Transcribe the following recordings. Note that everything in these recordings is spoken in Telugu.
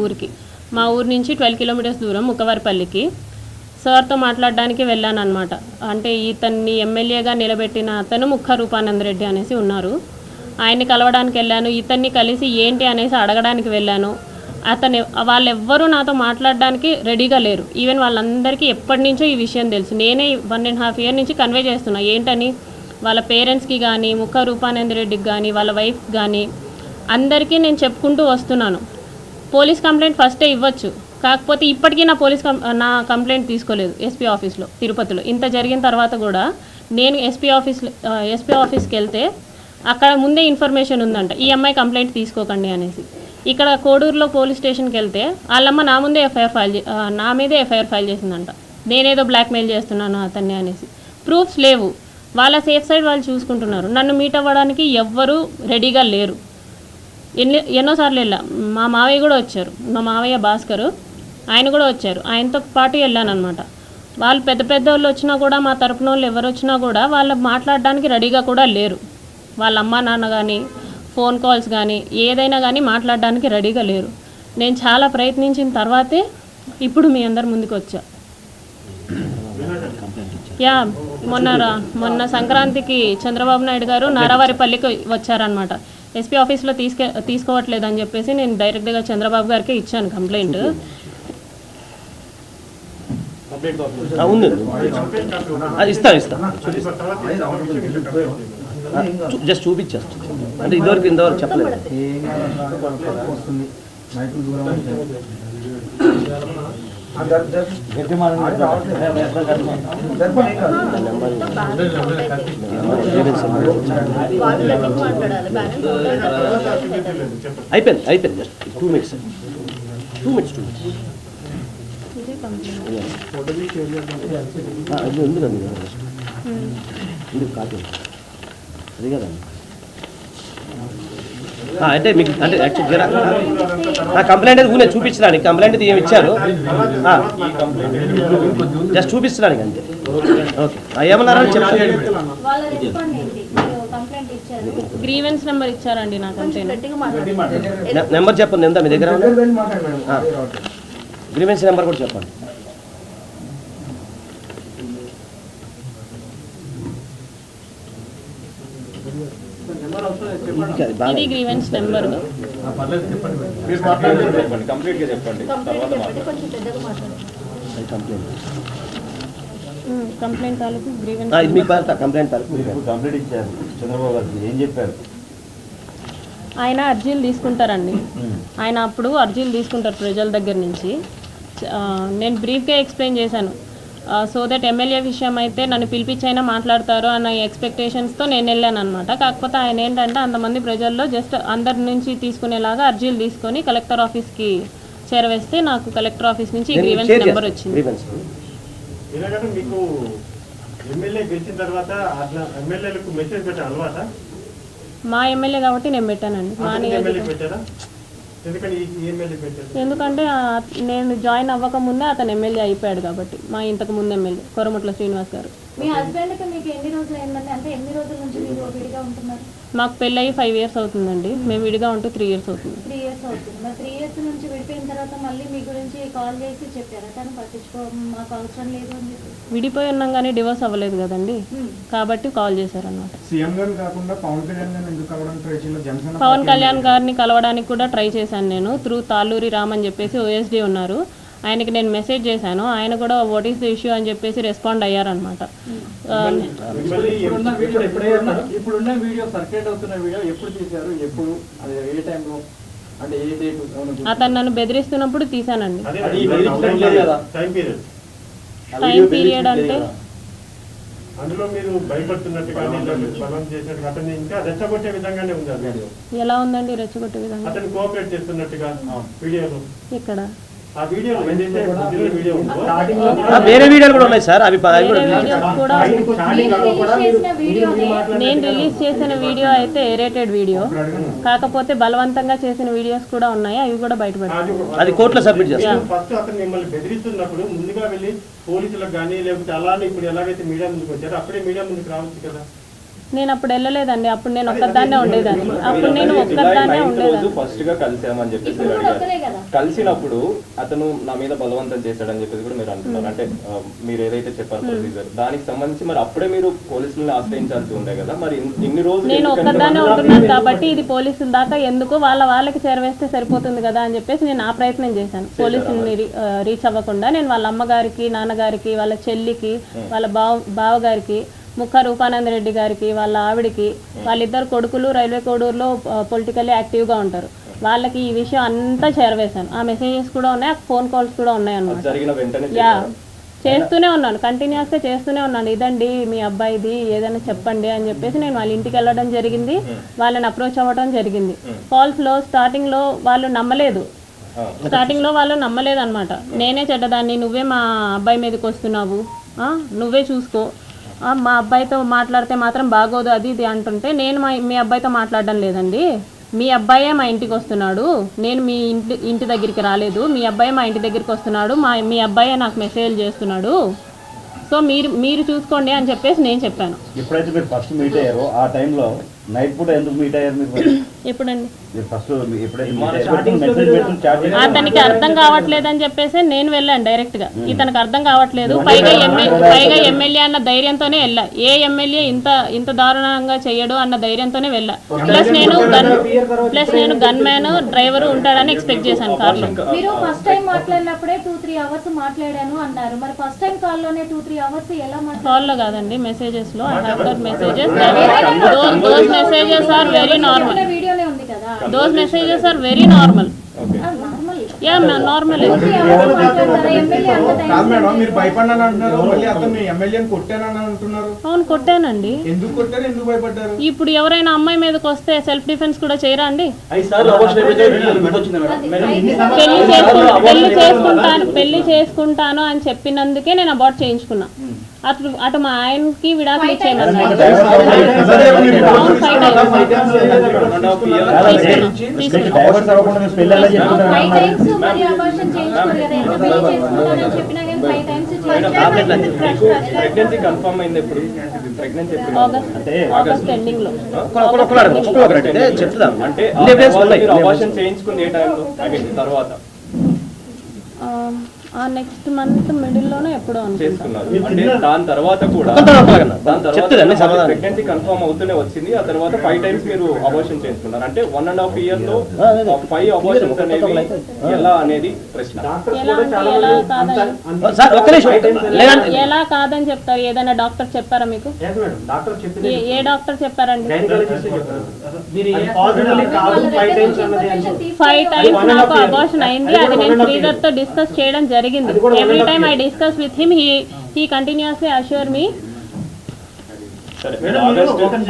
ఊరికి మా ఊరు నుంచి 12 కిలోమీటర్స్ దూరం ముక్కవారిపల్లికి సార్తో మాట్లాడడానికి వెళ్ళాను అనమాట. అంటే ఇతన్ని ఎమ్మెల్యేగా నిలబెట్టిన అతను ముక్క రూపానంద రెడ్డి అనేసి ఉన్నారు. ఆయన్ని కలవడానికి వెళ్ళాను. ఇతన్ని కలిసి ఏంటి అనేసి అడగడానికి వెళ్ళాను. వాళ్ళెవ్వరూ నాతో మాట్లాడడానికి రెడీగా లేరు. ఈవెన్ వాళ్ళందరికీ ఎప్పటి నుంచో ఈ విషయం తెలుసు. నేనే 1.5 ఇయర్ నుంచి కన్వే చేస్తున్నా ఏంటని. వాళ్ళ పేరెంట్స్కి కానీ, ముక్క రూపానంద రెడ్డికి కానీ, వాళ్ళ వైఫ్ కానీ అందరికీ నేను చెప్పుకుంటూ వస్తున్నాను. పోలీస్ కంప్లైంట్ ఫస్టే ఇవ్వచ్చు, కాకపోతే ఇప్పటికీ నా కంప్లైంట్ తీసుకోలేదు ఎస్పీ ఆఫీస్లో తిరుపతిలో. ఇంత జరిగిన తర్వాత కూడా నేను ఎస్పీ ఆఫీస్కి వెళ్తే అక్కడ ముందే ఇన్ఫర్మేషన్ ఉందంట, ఈ అమ్మాయి కంప్లైంట్ తీసుకోకండి అనేసి. ఇక్కడ కోడూరులో పోలీస్ స్టేషన్కి వెళ్తే వాళ్ళమ్మ నా మీదే ఎఫ్ఐఆర్ ఫైల్ చేసిందంట. నేనేదో బ్లాక్మెయిల్ చేస్తున్నాను అతన్ని అనేసి. ప్రూఫ్స్ లేవు. వాళ్ళ సేఫ్ సైడ్ వాళ్ళు చూసుకుంటున్నారు. నన్ను మీట్ అవ్వడానికి ఎవ్వరూ రెడీగా లేరు. ఎన్నోసార్లు వెళ్ళా. మా మావయ్య కూడా వచ్చారు, మా మావయ్య భాస్కరు, ఆయన కూడా వచ్చారు. ఆయనతో పాటు వెళ్ళాను అనమాట. వాళ్ళు పెద్ద వాళ్ళు వచ్చినా కూడా, మా తరపున వాళ్ళు ఎవరు వచ్చినా కూడా వాళ్ళు మాట్లాడడానికి రెడీగా కూడా లేరు. వాళ్ళ అమ్మ నాన్న కానీ, ఫోన్ కాల్స్ కానీ, ఏదైనా కానీ మాట్లాడడానికి రెడీగా లేరు. నేను చాలా ప్రయత్నించిన తర్వాతే ఇప్పుడు మీ అందరి ముందుకు వచ్చా. మొన్న సంక్రాంతికి చంద్రబాబు నాయుడు గారు నారావారిపల్లికి వచ్చారనమాట. ఎస్పీ ఆఫీస్లో తీసుకోవట్లేదని చెప్పేసి నేను డైరెక్ట్గా చంద్రబాబు గారికి ఇచ్చాను కంప్లైంట్. జస్ట్ చూపించేస్తా. అంటే ఇంతవరకు చెప్పలేదు. అయిపోయింది జస్ట్ 2 minutes. అది ఉంది కదండి, కాదు అది కదండి. అంటే మీకు అంటే యాక్చువల్గా నా కంప్లైంట్ అయితే నేను చూపించడానికి, కంప్లైంట్ అయితే ఏమి ఇచ్చారు జస్ట్ చూపించడానికి అంతే. ఓకే, ఏమన్నారని చెప్తాను. గ్రీవెన్స్ నెంబర్ ఇచ్చారండి నాకు. నెంబర్ చెప్పండి, ఎంత మీ దగ్గర గ్రీవెన్స్ నెంబర్ కూడా చెప్పండి. ఇది గ్రీవెన్స్ నెంబర్. కంప్లైంట్ తాలూకు గ్రీవెన్స్ కంప్లైంట్ ఇచ్చారు చంద్రబాబు గారికి. ఏం చెప్పారు? ఆయన అర్జీలు తీసుకుంటారండి. ఆయన అప్పుడు అర్జీలు తీసుకుంటారు ప్రజల దగ్గర నుంచి. నేను బ్రీఫ్గా ఎక్స్ప్లెయిన్ చేశాను. సో దట్ ఎమ్మెల్యే విషయం అయితే నన్ను పిలిపించైనా మాట్లాడతారు అన్న ఎక్స్పెక్టేషన్స్తో నేను వెళ్ళాను అనమాట. కాకపోతే ఆయన ఏంటంటే అంతమంది ప్రజల్లో జస్ట్ అందరి నుంచి తీసుకునేలాగా అర్జీలు తీసుకొని కలెక్టర్ ఆఫీస్కి చేరవేస్తే నాకు కలెక్టర్ ఆఫీస్ నుంచి గ్రీవెన్స్ నెంబర్ వచ్చింది. మా ఎమ్మెల్యే కాబట్టి నేను పెట్టానండి. ఎందుకంటే నేను జాయిన్ అవ్వక ముందే అతను ఎమ్మెల్యే అయిపోయాడు కాబట్టి. మా ఇంతకు ముందు ఎమ్మెల్యే కొరముట్ల శ్రీనివాస్ గారు. మీ హస్బెండ్కి మీకు ఎన్ని రోజులు అయిందండి? అంటే ఎన్ని రోజుల నుంచి మీరు విడిగా ఉంటున్నారు? మాకు పెళ్ళయి 5 years అవుతుందండి. మేము విడిగా ఉంటూ 3 years అవుతుంది. 3 years అవుతుంది. మరి 3 years నుంచి విడిపోయిన తర్వాత మళ్ళీ మీ గురించి కాల్ చేసి చెప్పారా తను మాకు అవసరం లేదు అని చెప్పి? విడిపోయి ఉన్నాం కానీ డివోర్స్ అవ్వలేదు కదండి, కాబట్టి కాల్ చేశారన్నమాట. పవన్ కళ్యాణ్ గారిని కలవడానికి కూడా ట్రై చేశాను నేను. త్రూ తాళ్ళూరి రామ్ అని చెప్పేసి OSD ఉన్నారు, ఆయనకి నేను మెసేజ్ చేశాను. ఆయన కూడా వాట్ ఈస్ ద ఇష్యూ అని చెప్పేసి రెస్పాండ్ అయ్యారనమాట. అతను నన్ను బెదిరిస్తున్నప్పుడు తీశానండి. టైం పీరియడ్ అంటే ఎలా ఉందండి? రెచ్చగొట్టే విధంగా ఇక్కడ వేరే వీడియోలు కూడా ఉన్నాయి సార్. అవి నేను రిలీజ్ చేసిన వీడియో అయితే ఎరేటెడ్ వీడియో, కాకపోతే బలవంతంగా చేసిన వీడియోస్ కూడా ఉన్నాయి. అవి కూడా బయటపడతాయి. అది కోర్టులో సబ్మిట్ చేస్తాను. ఫస్ట్ అతను మిమ్మల్ని బెదిరిస్తున్నప్పుడు ముందుగా వెళ్ళి పోలీసులకు కానీ లేకపోతే అలానే ఇప్పుడు ఎలాగైతే మీడియా ముందుకు వచ్చారో అప్పుడే మీడియా ముందుకు రావచ్చు కదా. నేను అప్పుడు వెళ్ళలేదండి, అప్పుడు నేను ఒక్కదాన్నే ఉండేదాన్ని, అప్పుడు నేను ఒక్కదాన్నే ఉండేదాన్ని. ఫస్ట్ గా కలిసామని చెప్పేసి మీరు అడిగారు. కలిసినప్పుడు అతను నా మీద బలవంతం చేశాడని చెప్పేసి కూడా మీరు అంటున్నారు. అంటే మీరు ఏదైతే చెప్పారు ప్రొసీజర్ దానికి సంబంధించి మరి అప్పుడే మీరు పోలీసులను ఆశ్రయించాల్సి ఉండే కదా, మరి ఇన్ని రోజులు నేను ఒక్కదాన్నే ఉంటున్నాను కాబట్టి ఇది పోలీసుల దాకా ఎందుకు, వాళ్ళకి చేరవేస్తే సరిపోతుంది కదా అని చెప్పేసి నేను ఆ ప్రయత్నం చేశాను. పోలీసుని రీచ్ అవ్వకుండా నేను వాళ్ళ అమ్మగారికి, నాన్నగారికి, వాళ్ళ చెల్లికి, వాళ్ళ బావగారికి, ముఖ రూపానంద రెడ్డి గారికి, వాళ్ళ ఆవిడికి, వాళ్ళిద్దరు కొడుకులు రైల్వే కోడూరులో పొలిటికల్లీ యాక్టివ్గా ఉంటారు, వాళ్ళకి ఈ విషయం అంతా చేరవేశాను. ఆ మెసేజెస్ కూడా ఉన్నాయి, ఆ ఫోన్ కాల్స్ కూడా ఉన్నాయి అన్నమాట. యా, చేస్తూనే ఉన్నాను, కంటిన్యూస్గా చేస్తూనే ఉన్నాను. ఇదండి మీ అబ్బాయిది, ఏదైనా చెప్పండి అని చెప్పేసి నేను వాళ్ళ ఇంటికి వెళ్ళడం జరిగింది, వాళ్ళని అప్రోచ్ అవ్వడం జరిగింది. కాల్స్లో స్టార్టింగ్లో వాళ్ళు నమ్మలేదు, అనమాట. నేనే చెడ్డదాన్ని, నువ్వే మా అబ్బాయి మీదకి వస్తున్నావు, నువ్వే చూసుకో, మా అబ్బాయితో మాట్లాడితే మాత్రం బాగోదు అది ఇది అంటుంటే, నేను మీ అబ్బాయితో మాట్లాడడం లేదండి, మీ అబ్బాయే మా ఇంటికి వస్తున్నాడు, నేను మీ ఇంటి దగ్గరికి రాలేదు, మీ అబ్బాయి మా ఇంటి దగ్గరికి వస్తున్నాడు, మీ అబ్బాయే నాకు మెసేజ్ చేస్తున్నాడు, సో మీరు చూసుకోండి అని చెప్పేసి నేను చెప్పాను. ఎప్పుడైతే మీరు ఫస్ట్ మీట్ అయ్యారో ఆ టైంలో నైట్ పూట ఎందుకు మీట్ అయ్యారు మీరు? ఎప్పుడండి? అతనికి అర్థం కావట్లేదని చెప్పేసి నేను వెళ్ళాను డైరెక్ట్ గా. ఇతనికి అర్థం కావట్లేదు, పైగా ఎమ్మెల్యే అన్న ధైర్యంతోనే వెళ్ళా. ఏ ఎమ్మెల్యే ఇంత దారుణంగా చెయ్యడు అన్న ధైర్యంతోనే వెళ్ళా. ప్లస్ నేను గన్ మ్యాన్ డ్రైవర్ ఉంటాడని ఎక్స్పెక్ట్ చేశాను కార్లో. మీరు ఫస్ట్ టైం మాట్లాడినప్పుడే 2-3 అవర్స్ మాట్లాడాను అన్నారు, మరి ఫస్ట్ టైం కాల్ లోనే 2-3 అవర్స్ ఎలా మాట్లాడారు? కాల్ లో కాదండి, మెసేజెస్ లో. I have that messages. those messages are very normal. వీడియోనే ఉంది కదా. Those messages are very normal. Yeah, normal. మీరు భయపడ్డాను అంటున్నారు, మళ్ళీ అతను ఎమ్మెల్యేని కొట్టానని అంటున్నారు. అవును, కొట్టానండి. ఎందుకు కొట్టారు, ఎందుకు భయపడ్డారు? ఇప్పుడు ఎవరైనా అమ్మాయి మీదకి వస్తే సెల్ఫ్ డిఫెన్స్ కూడా చేయరా అండి? పెళ్లి చేసుకుంటాను అని చెప్పినందుకే నేను అబార్ట్ చేయించుకున్నా. అటు మా ఆయనకి విడాకులు ఇచ్చేయమన్నారు. ఆగస్ట్ ఎండింగ్ లో. నెక్స్ట్ మంత్ మిడిల్ లోనే ఎప్పుడో చేసుకున్నారు. అంటే దాని తర్వాత కూడా ప్రెగ్నెన్సీ కన్ఫర్మ్ అవుతూనే వచ్చింది. ఆ తర్వాత 5 times మీరు అబార్షన్ చేసుకున్నారు. అంటే 1.5 years లో 5 abortions అనేవి ఎలా అనేది ప్రశ్న. ఎలా కాదని చెప్తారు? ఏదైనా డాక్టర్ చెప్పారా మీకు? ఏ డాక్టర్ చెప్పారండి? 5 times నాకు అబార్షన్ అయింది. అది నేను శ్రీధర్ తో డిస్కస్ చేయడం జరిగింది. Every time I discuss with him, he continuously assure me.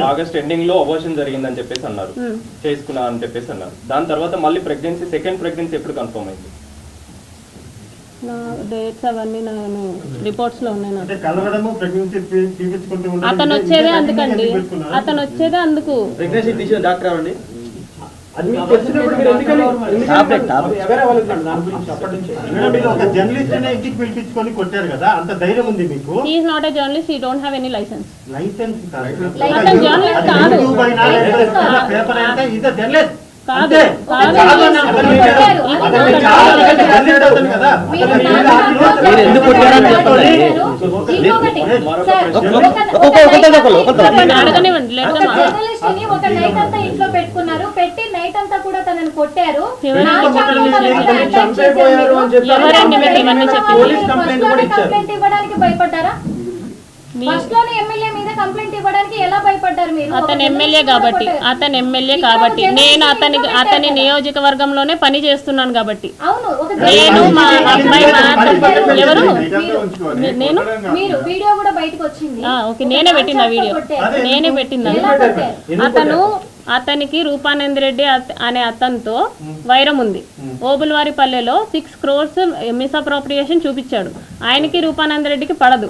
August ending లో అబార్షన్ జరిగిందని చెప్పేసి అన్నారు, చేసుకున్నా అని చెప్పేసి అన్నారు. దాని తర్వాత మళ్ళీ సెకండ్ ప్రెగ్నెన్సీ ఎప్పుడు కన్ఫర్మ్ అయింది? డేట్స్ అవన్నీ నేను రిపోర్ట్స్ లో ఉన్నాయి. నాకు అతను వచ్చేదే అందుకండి, అందుకు. ప్రెగ్నెన్సీ తీసిన డాక్టర్ అండి. ఇంటికి పిలిపించుకొని కొట్టారు కదా, అంత ధైర్యం ఉంది మీకు? He is not a journalist, he don't have any license. License అతను జర్నలిస్ట్ కాదు. పేపర్ అంటే ఇది జర్నలిస్ట్ కాదు. అడగనివ్వండి. ఒక నైట్ అంతా ఇంట్లో పెట్టుకున్నారు, పెట్టి నైట్ అంతా కూడా తనని కొట్టారు. ఎవరండి మీకు ఇవన్నీ చెప్పింది? కంప్లైంట్ ఇవ్వడానికి భయపడ్డారా? ఫస్ట్ లోనే ఎమ్మెల్యే మీద కంప్లైంట్ ఇవ్వడానికి ఎలా భయపడ్డారు మీరు? అతను ఎమ్మెల్యే కాబట్టి నేను అతని నియోజకవర్గంలోనే పని చేస్తున్నాను కాబట్టి. అవును, నేను మా అబ్బాయి ఎవరు నేను వీడియో కూడా బయటకు వచ్చింది. ఓకే, నేనే పెట్టింది ఆ వీడియో, అతనికి రూపానంద రెడ్డి అనే అతనితో వైరం ఉంది. ఓబుల్వారిపల్లెలో 6 crores మిస్అప్రోప్రియేషన్ చూపించాడు. ఆయనకి రూపానంద రెడ్డికి పడదు.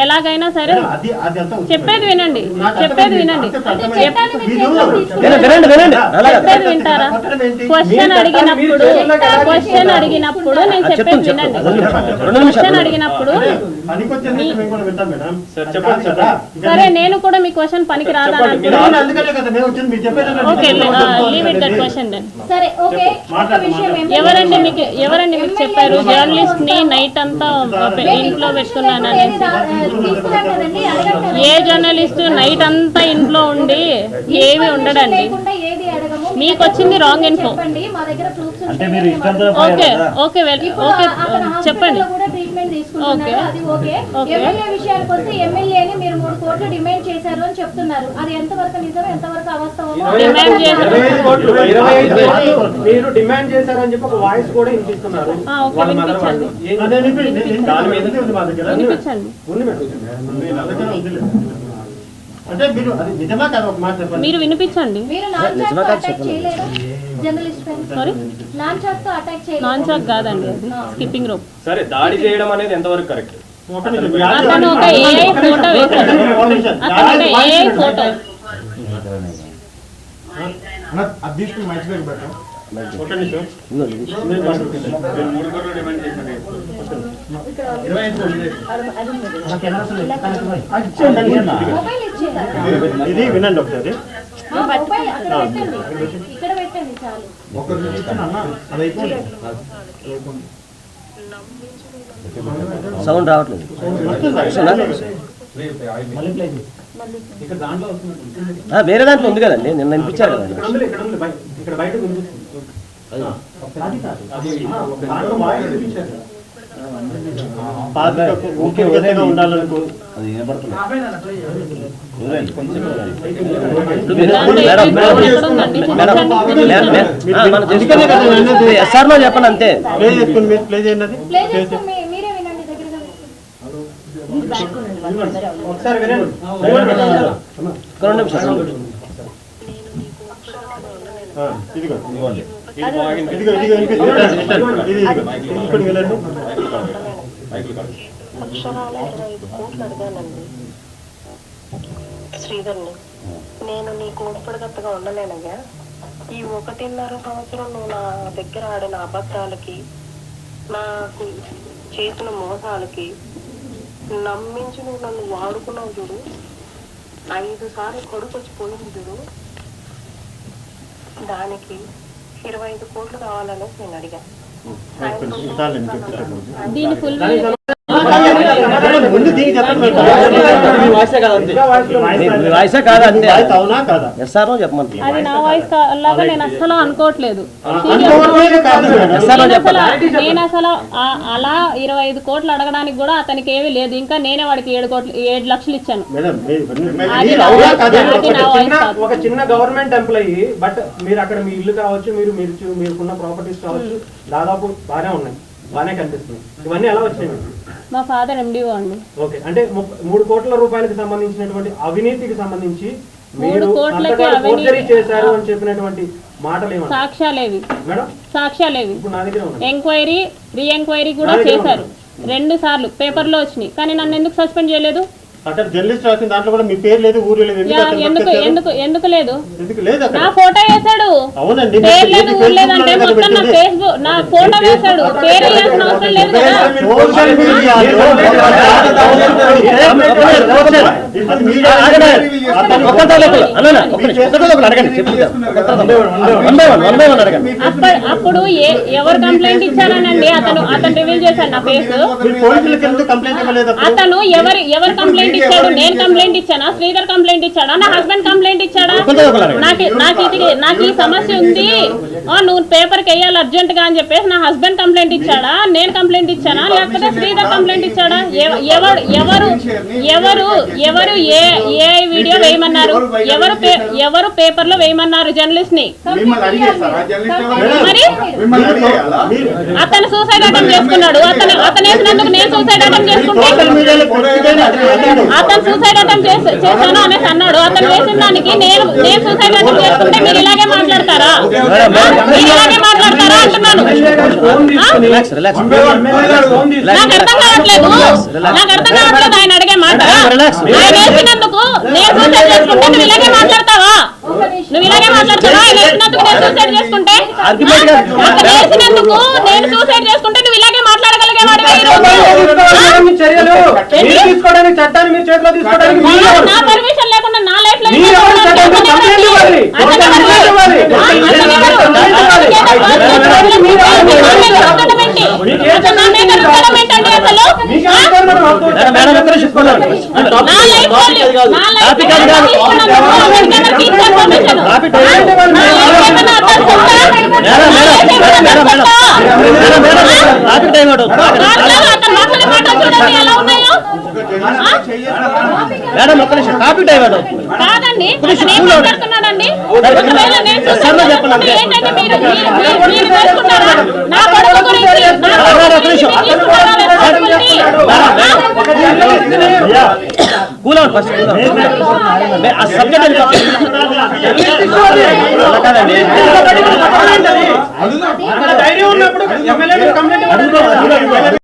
ఎలాగైనా సరే అది అంతా చెప్పేది వినండి చెప్పేది వినండి చెప్పేది వింటారా క్వశ్చన్ అడిగినప్పుడు నేను చెప్పేది వినండి క్వశ్చన్ అడిగినప్పుడు సరే నేను కూడా మీ క్వశ్చన్ పనికి రాదా okay leave it that question then సరే ఓకే ఒక విషయం ఎవరండి మీకు చెప్పారు జర్నలిస్ట్ ని నైట్ అంతా ఇంట్లో పెట్టుకున్నానని తీసుకున్నాం కదండి అడగండి ఏ జర్నలిస్ట్ నైట్ అంతా ఇంట్లో ఉండి ఏమి ఉండడండి లేకుండా ఏది అడగము మీకు వచ్చింది రాంగ్ ఇన్ఫో చెప్పండి మా దగ్గర ప్రూఫ్స్ అంటే మీరు ఇష్టంతో ఓకే ఓకే ఓకే చెప్పండి కూడా ట్రీట్మెంట్ తీసుకుంటున్నారు ఓకే. అది ఓకే ఓకే. ఎమ్మెల్యే విషయానికి వస్తే ఎమ్మెల్యేని మీరు 3 కోట్లు డిమాండ్ చేశారు అని చెప్తున్నారు అది ఎంతవరకు నిజం ఎంతవరకు అవాస్తవమో డిమాండ్ చేశారు 25 కోట్లు మీరు డిమాండ్ చేశారని చెప్పి ఒక వాయిస్ కూడా వినిపిస్తున్నారు ఓకే వాళ్ళ మదర్ వాళ్ళు దాని మీద వినిపించండి ఉంది మేడం. అంటే మీరు అది నిజమా కాదు ఒక మాట చెప్పండి. మీరు వినిపించండి మీరు నాన్ చాట్ అటాక్ చేయలేదా జర్నలిస్ట్ పైన సారీ నాన్ చాట్ తో అటాక్ చేయలేదు నాన్ చాక్ కాదండి అది స్కిప్పింగ్ రోప్ సరే దాడి చేయడం అనేది ఎంతవరకు కరెక్ట్? అతను ఒక ఏఐ ఫోటో వేశాడు అతను ఒక ఏఐ ఫోటో అది తీసుకుని మంచి దగ్గర పెట్టాం మొబైల్ ఇచ్చేదా ఇది వినండి ఒకసారి. మొబైల్ అక్కడ పెట్టండి ఇక్కడ పెట్టండి చాలు ఒకరు చూపించాను అన్న అది అయిపోయింది సౌండ్ రావట్లేదు వేరే దాంట్లో ఉంది కదండి నిన్న వినిపించారు కదా ఇక్కడ ఉంది ఇక్కడ బయట వినిపిస్తుంది. ఓకే ఉదయం ఉండాలనుకో అది వినపడుతుంది. ఎస్ఆర్ లో చెప్పండి అంతే ప్లే చేసుకుని మీరు ప్లే చేయండి అది. ప్లే చేస్తే మీరే వినండి దగ్గరగా ఒకసారి వినండి. 2 నిమిషాలు ఇదిగో ఇదిగోండి. ఇది బాగా ఇదిగో ఇదిగో వినిపిస్తుంది. ఇది ఇప్పుడు వినండి. అక్షరాల 25 కోట్లు అడిగానండి శ్రీధర్ని. నేను నీ కోడిపడగత్తగా ఉండలేనగా ఈ 1.5 సంవత్సరం నువ్వు నా దగ్గర ఆడిన అబద్ధాలకి నాకు చేసిన మోసాలకి నమ్మించి నువ్వు నన్ను వాడుకున్నావు చూడు. 5 సార్లు కొడుకు వచ్చి పోయింది చూడు. దానికి 25 కోట్లు కావాలని నేను అడిగాను. దీని ఫుల్ ముందు దీనికి చెప్పండి. మీ వాయిసే కాదు అంతే మీ వాయిసే కాదు అంతే వాయిస్ అవునా కాదా? ఎస్ఆర్ లో చెప్పమంటే అది నా వాయిస్ లాగా నేను అస్సలు అనుకోవట్లేదు అనుకోవట్లేదు కాదు మేడం. నేను అసలు అలా 25 కోట్లు అడగడానికి కూడా అతనికి ఏమీ లేదు. ఇంకా నేనే వాడికి 7 లక్షలు ఇచ్చాను. మేడం అది మీరు నా అవునా వాయిస్ కాదా? అది నా వాయిస్ కాదు. ఒక చిన్న గవర్నమెంట్ ఎంప్లాయీ బట్ మీరు అక్కడ మీ ఇల్లు కావచ్చు మీరుకున్న ప్రాపర్టీస్ కావచ్చు దాదాపు బాగానే ఉన్నాయి, బాగానే కనిపిస్తుంది. ఇవన్నీ ఎలా వచ్చాయి మీకు? మా ఫాదర్ ఎండిఓ అండి. ఓకే, అంటే 3 కోట్ల రూపాయలకు సంబంధించినటువంటి అవినీతికి సంబంధించి 3 మీరు కోట్లకి ఫోర్జరీ చేశారు అని చెప్పినటువంటి మాటలు ఏమన్నా సాక్ష్యాలేవి మేడం? సాక్ష్యాలేవి ఇప్పుడు నా దగ్గర ఉన్నాయి. ఎంక్వైరీ రీ ఎంక్వైరీ కూడా చేశారు 2 సార్లు పేపర్లో వచ్చినాయి. కానీ నన్ను ఎందుకు సస్పెండ్ చేయలేదు? అక్కడ జర్నలిస్ట్ రాసిన దాంట్లో కూడా మీ పేరు లేదు, ఊరు లేదు. ఎందుకు లేదు? ఎందుకు లేదు అక్కడ? నా ఫోటో వేశాడు. అవునండి. పేరు లేదు ఊరు లేదంటే మొత్తం నా ఫేస్బుక్ నా ఫోటో వేశాడు. పేరు వేయాల్సిన అవసరం లేదు కదా. సోషల్ మీడియాలో అప్పుడు ఎవరు కంప్లైంట్ ఇచ్చారనండి? అతను రివీల్ చేశాడు నా ఫేస్. అతను ఎవరు కంప్లైంట్ ఇచ్చాడు? నేను కంప్లైంట్ ఇచ్చానా? శ్రీధర్ కంప్లైంట్ ఇచ్చాడా? నా హస్బెండ్ కంప్లైంట్ ఇచ్చాడా? నాకు ఈ సమస్య ఉంది, నువ్వు పేపర్కి వేయాలి అర్జెంట్ గా అని చెప్పేసి నా హస్బెండ్ కంప్లైంట్ ఇచ్చాడా? నేను కంప్లైంట్ ఇచ్చానా? లేకపోతే శ్రీధర్ కంప్లైంట్ ఇచ్చాడా? ఎవరు ఏ వీడియో వేయమన్నారు? ఎవరు పేపర్ లో వేయమన్నారు జర్నలిస్ట్ ని? మరి అతను సూసైడ్ అటెంప్ట్ చేసుకున్నాడు. అతను వేసినందుకు నేను సూసైడ్ అటెంప్ట్ చేసుకుంటే అతను సూసైడ్ అటెంప్ట్ చేశాను అనేసి అన్నాడు. అతను వేసిన దానికి నేను సూసైడ్ అటెంప్ట్ చేసుకుంటే మీరు ఇలాగే మాట్లాడతారా? మీరు ఇలాగే మాట్లాడతారా? అంటున్నాను. రిలాక్స్ రిలాక్స్ నాకు అర్థం కావట్లేదు, నాకు అర్థం కావట్లేదు ఆయన అడిగే మాట. ఆయన వేసినందుకు నేను సూసైడ్ చేసుకుంటే నువ్వు ఇలాగే మాట్లాడతావా? నువ్వు ఇలాగే మాట్లాడతావా? ఆయన వేసినందుకు నేను సూసైడ్ చేసుకుంటే, అతను వేసినందుకు నేను సూసైడ్ చేసుకుంటే నువ్వు ఇలాగే మాట్లాడగలిగేవాడివా ఈ రోజు? చర్యలు మీరు తీసుకోవడానికి చట్టాన్ని మీరు చేతిలో తీసుకోవడానికి నా పర్మిషన్ లేకుండా నా లైఫ్ లో మేడం ఒక్క నిమిషం కాపీ టైం కాదండి, అతను ఏం మాట్లాడుతున్నాడండి? ఒకవేళ నేను చూసుకుంటే ఏంటంటే మీరు వేసుకుంటారా? నా కొడుకు గురించి కూల్ అవుట్ ఫస్ట్ ఆ సబ్జెక్ట్ కాదండి ధైర్యం ఉన్నప్పుడు ఎమ్మెల్యే కంప్లైంట్